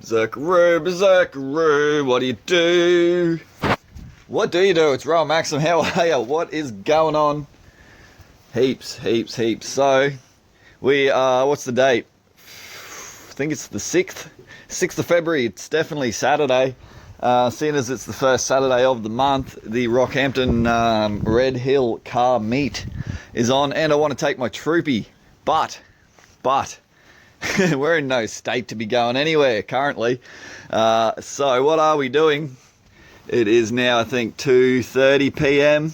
Berserkaru, what do you do? What do you do? It's Rowan Maxim, how are you? What is going on? Heaps. So, we are, what's the date? I think it's the 6th of February. It's definitely Saturday. Seeing as it's the first Saturday of the month, the Rockhampton Redhill car meet is on, and I want to take my Troopy, but we're in no state to be going anywhere currently. So what are we doing? It is now, I think, 2:30 p.m.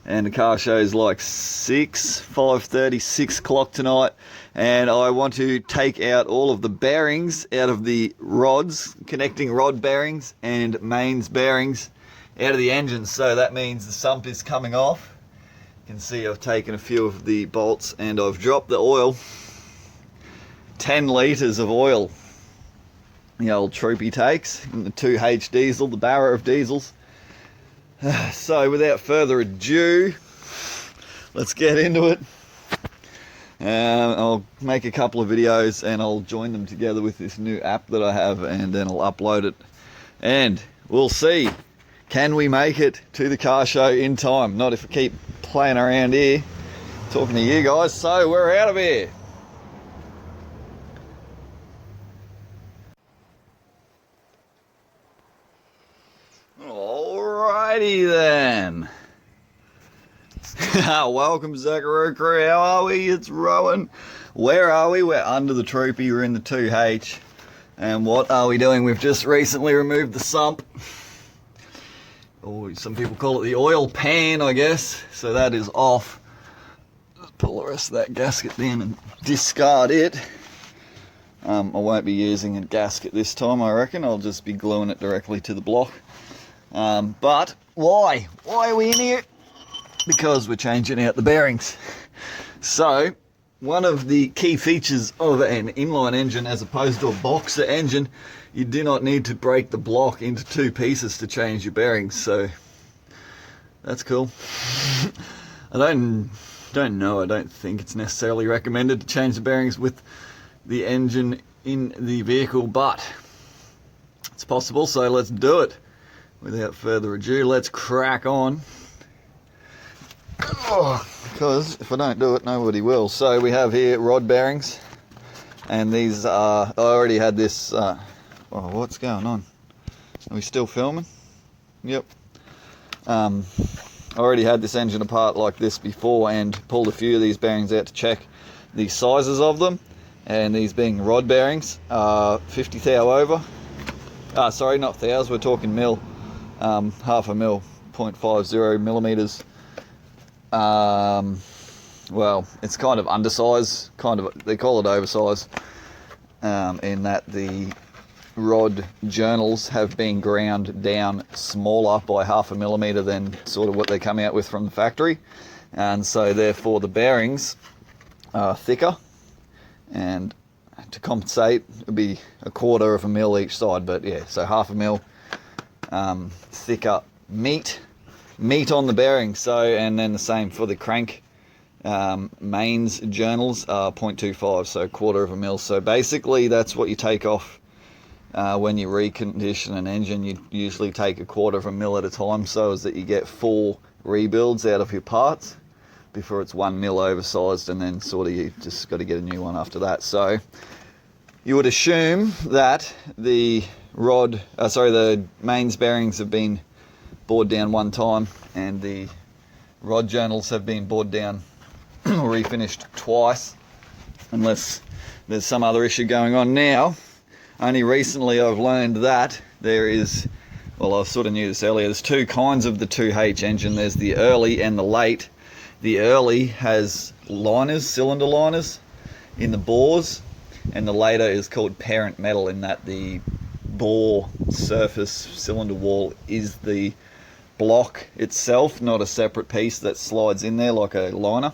and the car show is like 5:30, 6 o'clock tonight, and I want to take out all of the bearings out of the rods, connecting rod bearings and mains bearings out of the engine. So that means the sump is coming off. You can see I've taken a few of the bolts and I've dropped the oil. 10 litres of oil the old Troopy takes in the 2H diesel, the barrow of diesels. So without further ado, let's get into it. I'll make a couple of videos and I'll join them together with this new app that I have, and then I'll upload it and we'll see, can we make it to the car show in time? Not if I keep playing around here talking to you guys. So we're out of here. Alrighty then. Welcome, Berserkaru crew. How are we? It's Rowan. Where are we? We're under the Troopy. We're in the 2H. And what are we doing? We've just recently removed the sump. Or some people call it the oil pan, I guess. So that is off. Just pull the rest of that gasket down and discard it. I won't be using a gasket this time, I reckon. I'll just be gluing it directly to the block. But why? Why are we in here? Because we're changing out the bearings. So, one of the key features of an inline engine as opposed to a boxer engine, you do not need to break the block into two pieces to change your bearings. So, that's cool. I don't think it's necessarily recommended to change the bearings with the engine in the vehicle, but it's possible, so let's do it. Without further ado, let's crack on. Because if I don't do it, nobody will. So we have here rod bearings, and these are, I already had this, what's going on? Are we still filming? Yep. I already had this engine apart like this before and pulled a few of these bearings out to check the sizes of them, and these being rod bearings, 50 thou over. Sorry, not thous, we're talking mil. Half a mil, 0.50 millimeters. Well, it's kind of undersize, they call it oversize, in that the rod journals have been ground down smaller by half a millimeter than sort of what they come out with from the factory, and so therefore the bearings are thicker, and to compensate it would be 1/4 of a mil each side, but yeah, so half a mil thicker meat on the bearing. So, and then the same for the crank mains journals are 0.25, so 1/4 of a mil. So basically that's what you take off when you recondition an engine. You usually take 1/4 of a mil at a time, so as that you get 4 rebuilds out of your parts before it's 1 mil oversized, and then sort of you just got to get a new one after that. So you would assume that the the mains bearings have been bored down one time, and the rod journals have been bored down or refinished twice, unless there's some other issue going on. Now, only recently I've learned that there is, well, I sort of knew this earlier, there's two kinds of the 2H engine. There's the early and the late. The early has liners, cylinder liners in the bores, and the later is called parent metal, in that the bore surface cylinder wall is the block itself, not a separate piece that slides in there like a liner.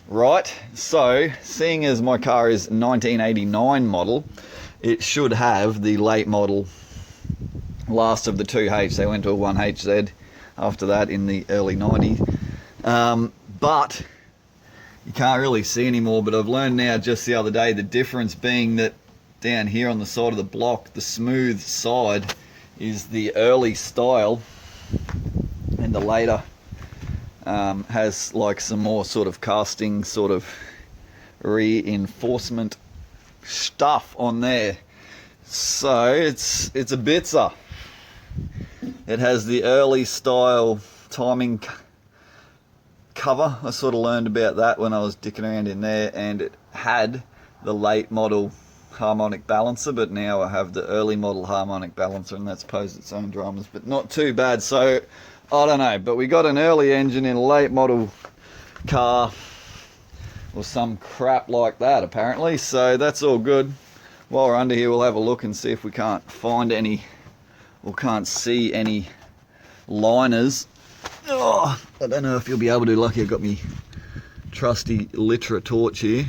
Right, so seeing as my car is 1989 model, it should have the late model, last of the 2H. They went to a 1HZ after that in the early 90s. But you can't really see anymore, but I've learned now just the other day the difference being that down here on the side of the block, the smooth side is the early style, and the later has like some more sort of casting sort of reinforcement stuff on there. So it's a bitzer. It has the early style timing cover. I sort of learned about that when I was dicking around in there, and it had the late model harmonic balancer, but now I have the early model harmonic balancer, and that's posed its own dramas, but not too bad. So I don't know, but we got an early engine in a late model car or some crap like that apparently, so that's all good. While we're under here, we'll have a look and see if we can't find any or can't see any liners. Oh, I don't know if you'll be able to. Lucky I got me trusty Litra torch here.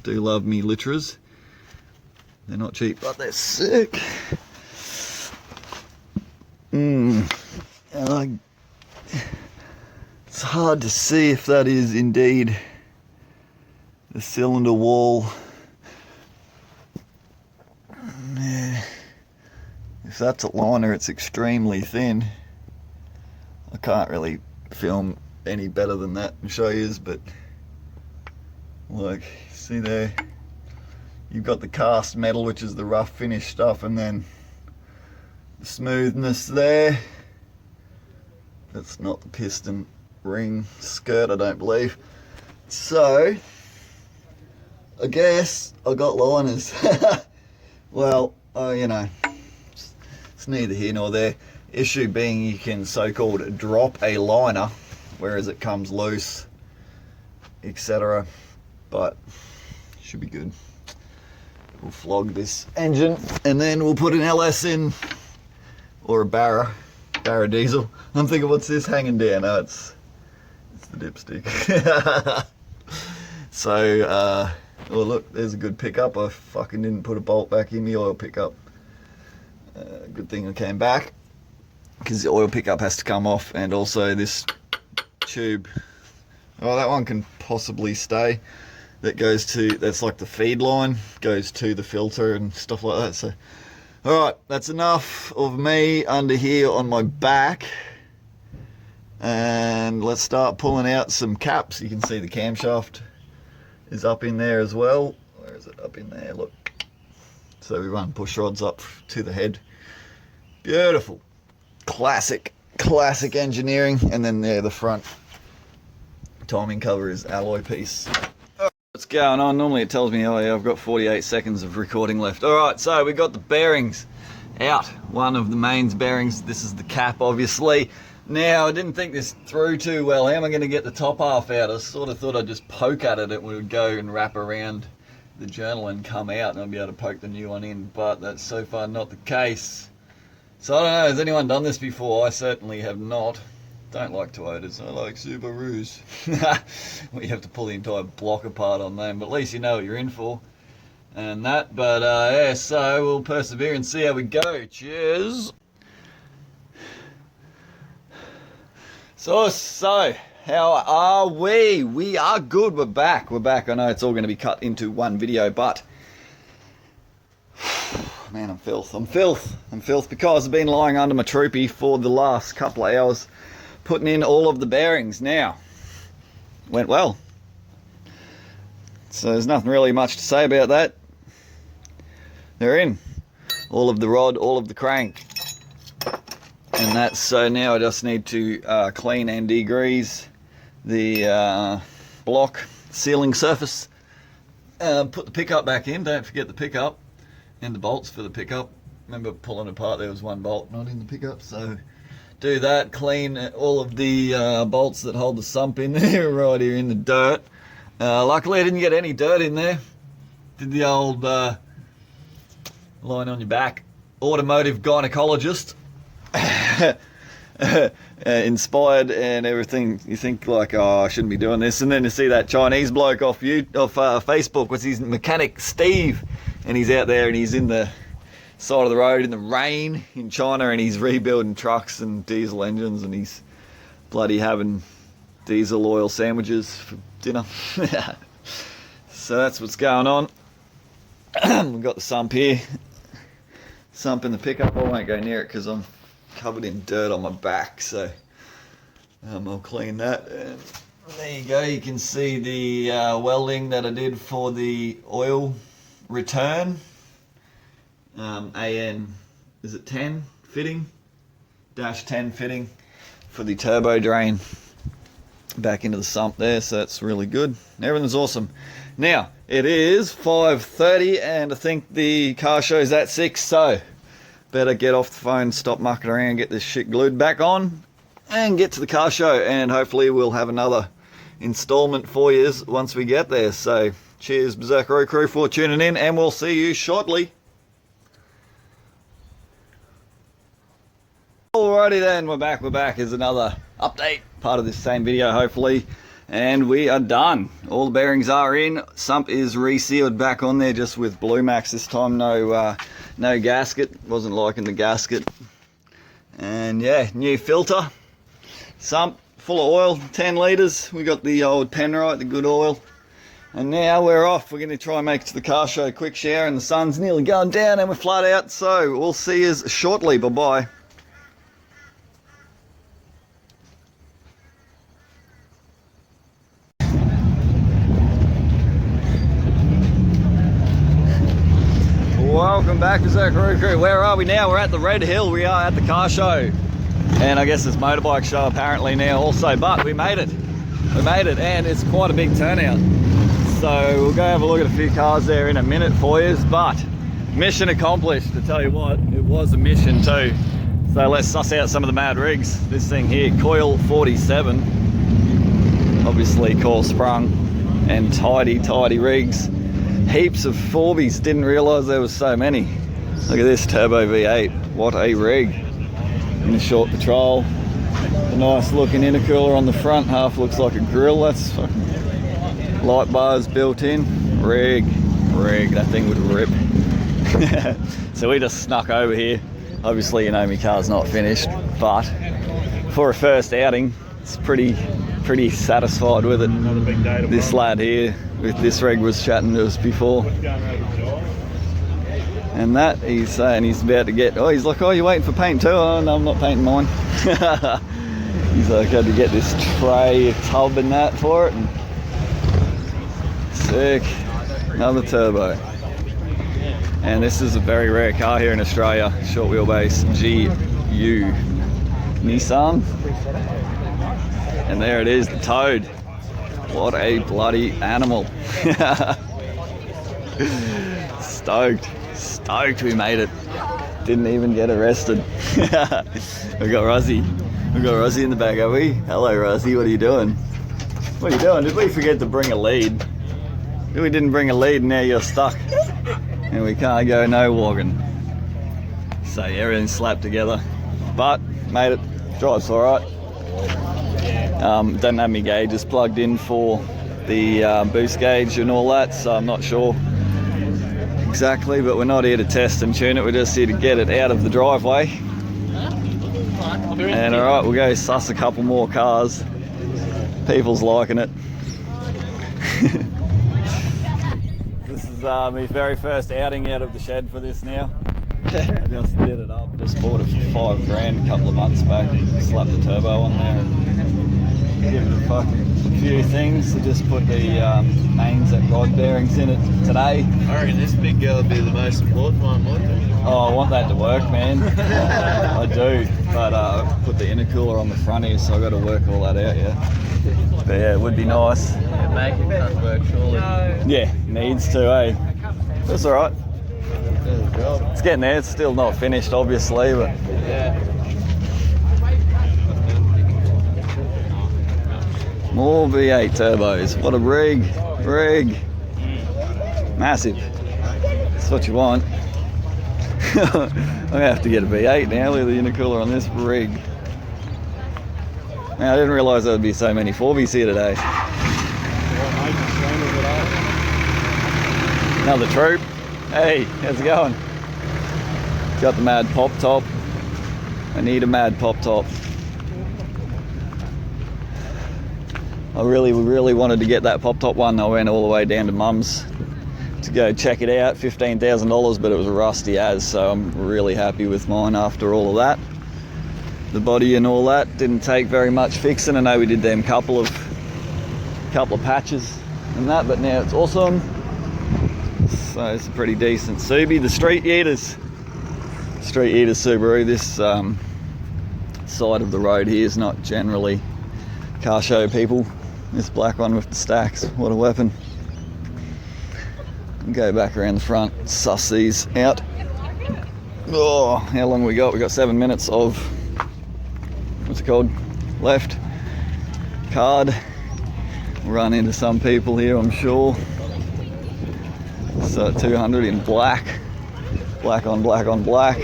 Do love me Litras. They're not cheap, but they're sick. It's hard to see if that is indeed the cylinder wall. Yeah. If that's a liner, it's extremely thin. I can't really film any better than that and show you, but look, see there, you've got the cast metal, which is the rough finish stuff, and then the smoothness there. That's not the piston ring skirt, I don't believe. So I guess I got liners. Well, you know, it's neither here nor there. Issue being, you can so-called drop a liner, whereas it comes loose, etc. But should be good. We'll flog this engine, and then we'll put an LS in, or a Barra diesel. I'm thinking, what's this hanging down? Oh, it's the dipstick. So, oh look, there's a good pickup. I fucking didn't put a bolt back in the oil pickup. Good thing I came back, because the oil pickup has to come off, and also this tube. Oh, that one can possibly stay. That goes to, that's like the feed line, goes to the filter and stuff like that. So, alright, that's enough of me under here on my back. And let's start pulling out some caps. You can see the camshaft is up in there as well. Where is it? Up in there, look. So we run push rods up to the head. Beautiful. Classic engineering. And then there, the front timing cover is alloy piece. What's going on? Normally it tells me, oh yeah, I've got 48 seconds of recording left. Alright, so we got the bearings out. One of the mains bearings. This is the cap, obviously. Now, I didn't think this through too well. How am I going to get the top half out? I sort of thought I'd just poke at it. It would go and wrap around the journal and come out, and I'd be able to poke the new one in, but that's so far not the case. So I don't know, has anyone done this before? I certainly have not. Don't like Toyotas, I like Subarus. Well, you have to pull the entire block apart on them, but at least you know what you're in for. And that, but yeah, so we'll persevere and see how we go. Cheers! So, how are we? We are good, we're back. I know it's all going to be cut into one video, but man, I'm filth because I've been lying under my Troopy for the last couple of hours, putting in all of the bearings. Now, went well. So there's nothing really much to say about that. They're in. All of the rod, all of the crank. And that's, so now I just need to clean and degrease the block sealing surface. Put the pickup back in, don't forget the pickup and the bolts for the pickup. Remember pulling apart, there was one bolt not in the pickup, so do that. Clean all of the bolts that hold the sump in there, right here in the dirt. Luckily I didn't get any dirt in there. Did the old line on your back, automotive gynecologist. Inspired and everything. You think like, oh, I shouldn't be doing this, and then to see that Chinese bloke off Facebook, what's his mechanic, Steve, and he's out there and he's in the side of the road in the rain in China, and he's rebuilding trucks and diesel engines, and he's bloody having diesel oil sandwiches for dinner. So that's what's going on. We've got the sump here. Sump in the pickup. I won't go near it because I'm covered in dirt on my back, so I'll clean that. And there you go. You can see the welding that I did for the oil return. AN, is it 10 fitting? -10 fitting for the turbo drain back into the sump there, so that's really good. Everything's awesome. Now, it is 5:30 and I think the car show's at 6, so better get off the phone, stop mucking around, get this shit glued back on and get to the car show, and hopefully we'll have another installment for you once we get there. So cheers Berserkaru crew for tuning in, and we'll see you shortly. Alrighty then, we're back. Here's another update, part of this same video hopefully, and we are done. All the bearings are in, sump is resealed back on there just with Blue Max this time, no gasket, wasn't liking the gasket. And yeah, new filter, sump full of oil, 10 litres, we got the old Penrite, the good oil. And now we're off. We're going to try and make it to the car show, quick shower, and the sun's nearly going down and we're flat out, so we'll see you shortly. Bye bye. Welcome back to Berserkaru crew. Where are we now? We're at the Redhill. We are at the car show, and I guess it's motorbike show apparently now also, but we made it, and it's quite a big turnout, so we'll go have a look at a few cars there in a minute for you. But mission accomplished, to tell you what, it was a mission too. So let's suss out some of the mad rigs. This thing here, coil 47, obviously coil sprung, and tidy rigs. Heaps of 4Bs, didn't realise there was so many. Look at this turbo V8, what a rig. In a short patrol, a nice looking intercooler on the front, half looks like a grill, that's fucking light bars built in. Rig, that thing would rip. So we just snuck over here. Obviously you know my car's not finished, but for a first outing, it's pretty satisfied with it. This lad here with this rig was chatting to us before, and that he's saying he's about to get, he's like, oh, you waiting for paint too? Oh no, I'm not painting mine. He's like, I had to get this tray, tub and that for it, and sick. Another turbo. And this is a very rare car here in Australia, short wheelbase GU Nissan. And there it is, the Toad. What a bloody animal. Stoked we made it. Didn't even get arrested. We got Rozzy in the back, have we? Hello Rozzy, what are you doing? What are you doing? Did we forget to bring a lead? We didn't bring a lead and now you're stuck. And we can't go no walking. So yeah, everything's slapped together. But made it, drives alright. Don't have my gauges plugged in for the boost gauge and all that, so I'm not sure exactly, but we're not here to test and tune it, we're just here to get it out of the driveway. And alright, we'll go suss a couple more cars. People's liking it. This is my very first outing out of the shed for this now. I just did it up, just bought it for $5 grand a couple of months back, slapped the turbo on there and give it a few things. I just put the mains and rod bearings in it today. I reckon this big girl would be the most important one, wouldn't it? Oh, I want that to work, man. I do, but I put the intercooler on the front here, so I've got to work all that out, yeah. But yeah, it would be nice. Yeah, make it can't work, surely. Yeah, needs to, eh? That's alright. It's getting there, it's still not finished, obviously, but... Yeah. More V8 turbos. What a rig. Massive. That's what you want. I'm gonna have to get a V8 now with the intercooler on this rig. Now, I didn't realise there would be so many 4Bs here today. Another Troop. Hey, how's it going? Got the mad pop top. I need a mad pop top. I really wanted to get that pop top one. I went all the way down to Mum's to go check it out, $15,000, but it was rusty as, so I'm really happy with mine after all of that. The body and all that didn't take very much fixing. I know we did them couple of patches and that, but now it's awesome. So it's a pretty decent Subi. The Street Eaters Subaru. This side of the road here is not generally car show people. This black one with the stacks, what a weapon. Go back around the front, suss these out. Oh, how long we got? We got 7 minutes of, what's it called, left. Card. Run into some people here, I'm sure. So 200 in black. Black on black on black.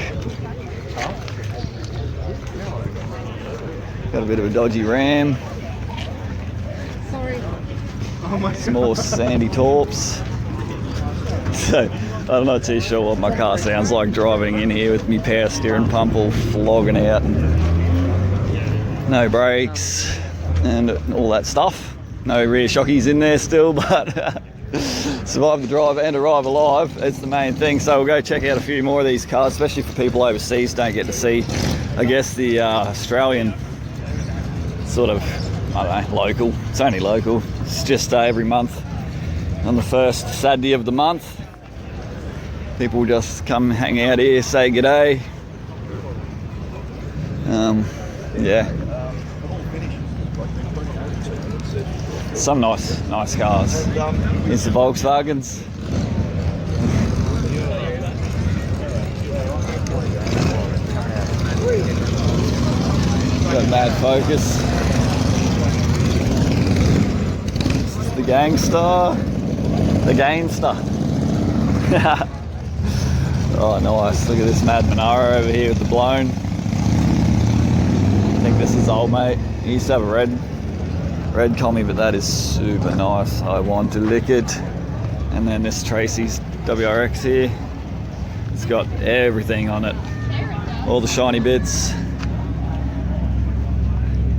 Got a bit of a dodgy Ram. Sorry. Some more sandy torps. So I'm not too sure what my car sounds like driving in here with me power steering pump all flogging out and no brakes and all that stuff. No rear shockies in there still, but survive the drive and arrive alive. It's the main thing. So we'll go check out a few more of these cars, especially for people overseas don't get to see, I guess, the Australian sort of, I don't know, local. It's only local. It's just every month on the first Saturday of the month. People just come hang out here, say g'day. Yeah. Some nice cars. It's the Volkswagens. Got Mad Focus. This is the Gangster. The Gainster. Oh, nice. Look at this Mad Monaro over here with the blown. I think this is old mate. He used to have a red Combi, but that is super nice. I want to lick it. And then this Tracy's WRX here. It's got everything on it. All the shiny bits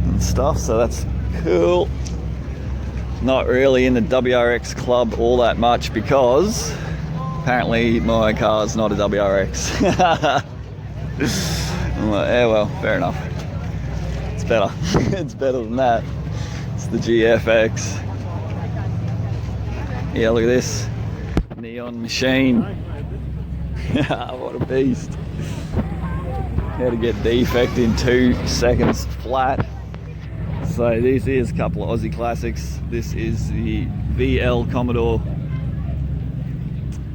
and stuff, so that's cool. Not really in the WRX club all that much because apparently my car's not a WRX. I'm like, yeah, well, fair enough. It's better. It's better than that. It's the GFX. Yeah, look at this. Neon machine. What a beast. How to get defect in 2 seconds flat. So this is a couple of Aussie classics. This is the VL Commodore.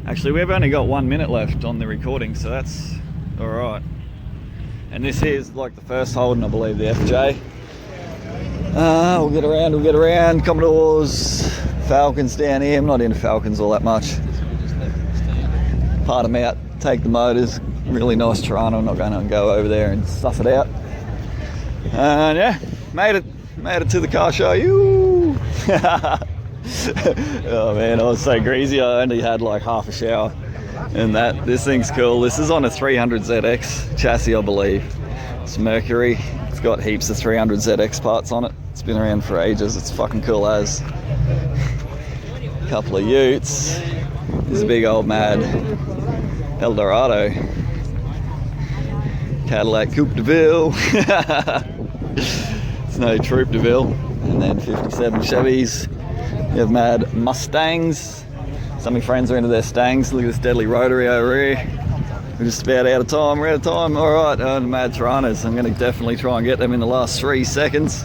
Actually, we've only got 1 minute left on the recording, so that's all right. And this is like the first Holden, I believe, the FJ. We'll get around. Commodores, Falcons down here. I'm not into Falcons all that much. Part them out, take the motors. Really nice Toronto. I'm not going to go over there and stuff it out. And yeah, made it to the car show. Yoo! Oh man, I was so greasy. I only had like half a shower. And this thing's cool. This is on a 300ZX chassis, I believe. It's Mercury. It's got heaps of 300ZX parts on it. It's been around for ages. It's fucking cool as. Couple of utes. There's a big old Mad Eldorado. Cadillac Coupe de Ville. It's no Troop de Ville. And then 57 Chevys. You have Mad Mustangs. Some of my friends are into their Stangs. Look at this deadly rotary over here. We're just about out of time. We're out of time. All right, Mad Torontos. I'm going to definitely try and get them in the last 3 seconds.